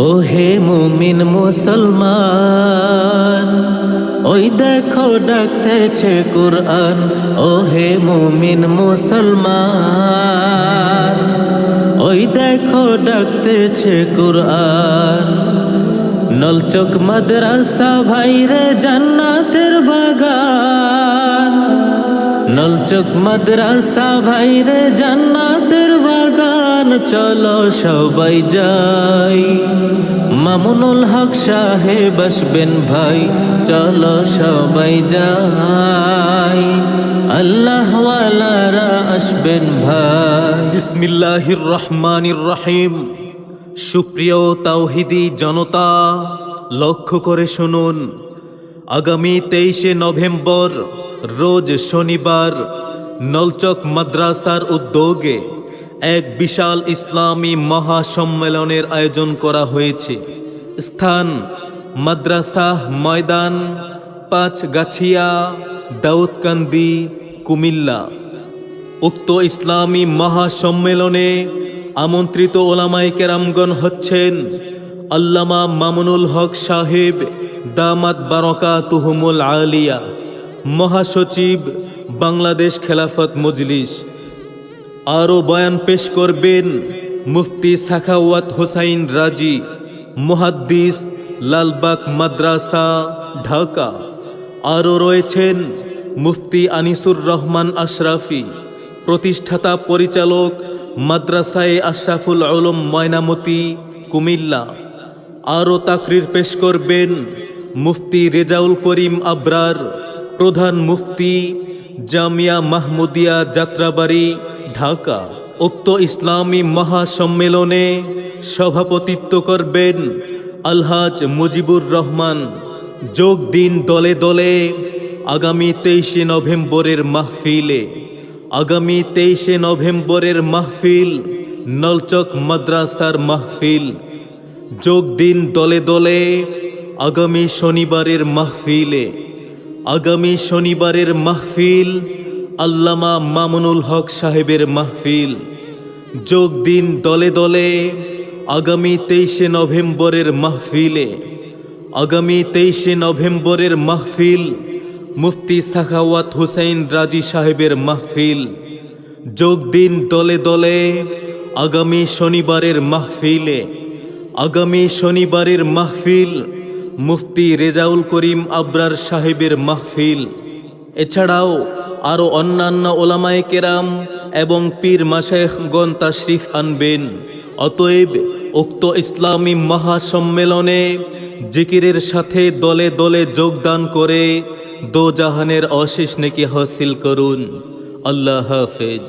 ওহে মুমিন মুসলমান, ওই দেখো ডাকতেছে কুরআন। ওহে মুমিন মুসলমান, ওই দেখো ডাকতেছে কুরআন। নলচক মাদ্রাসা ভাইরে জান্নাতের বাগান, নলচক মাদ্রাসা ভাইরে জান্নাতের বাগান। চলো সবাই যাই, মামুনুল হক সাহেব আসবেন ভাই। চলো সবাই যাই, আল্লাহ ওয়ালারা আসবেন ভাই। বিসমিল্লাহির রহমানির রহিম। সুপ্রিয় তাওহিদি জনতা, লক্ষ্য করে শুনুন। আগামী 23শে নভেম্বর রোজ শনিবার নলচক মাদ্রাসার উদ্যোগে এক বিশাল ইসলামী মহাসম্মেলনের আয়োজন করা হয়েছে। স্থান মাদ্রাসা ময়দান, পাঁচগাছিয়া, দাউদকান্দি, কুমিল্লা। উক্ত ইসলামী মহাসম্মেলনে আমন্ত্রিত ওলামায়ে কেরামগণ হচ্ছেন আল্লামা মামুনুল হক সাহেব দামাত বারাকাতুহুমুল আলিয়া, মহাসচিব বাংলাদেশ খেলাফত মজলিস। আরও বয়ান পেশ করবেন মুফতি সাখাওয়াত হোসাইন রাজি, মুহাদ্দিস, লালবাগ মাদ্রাসা, ঢাকা। আরও রয়েছেন মুফতি আনিসুর রহমান আশরাফি, প্রতিষ্ঠাতা পরিচালক মাদ্রাসায়ে আশরাফুল উলুম ময়নামতি, কুমিল্লা। আরও তাকরির পেশ করবেন মুফতি রেজাউল করিম আবরার, প্রধান মুফতি, জামিয়া মাহমুদিয়া যাত্রাবাড়ি, ঢাকা। উক্ত ইসলামী মহাসম্মেলনে সভাপতিত্ব করবেন আলহাজ মুজিবুর রহমান। যোগ দিন দলে দলে আগামী 23শে নভেম্বরের মাহফিলে। আগামী 23শে নভেম্বরের মাহফিল নলচক মাদ্রাসার মাহফিল। যোগ দিন দলে দলে আগামী শনিবারের মাহফিলে। আগামী শনিবারের মাহফিল আল্লামা মামুনুল হক সাহেবের মাহফিল। যোগ দিন দলে দলে আগামী 23শে নভেম্বরের মাহফিলে। আগামী 23শে নভেম্বরের মাহফিল মুফতি সাখাওয়াত হোসাইন রাজি সাহেবের মাহফিল। যোগ দিন দলে দলে আগামী শনিবারের মাহফিলে। আগামী শনিবারের মাহফিল মুফতি রেজাউল করিম আবরার সাহেবের মাহফিল। এছাড়াও আরও অন্যান্য ওলামায়ে কেরাম এবং পীর মাশায়েখগণ তাশরিফ আনবেন। অতএব উক্ত ইসলামী মহাসম্মেলনে জিকিরের সাথে দলে দলে যোগদান করে দোজাহানের অশেষ নেকি হাসিল করুন। আল্লাহ হাফেজ।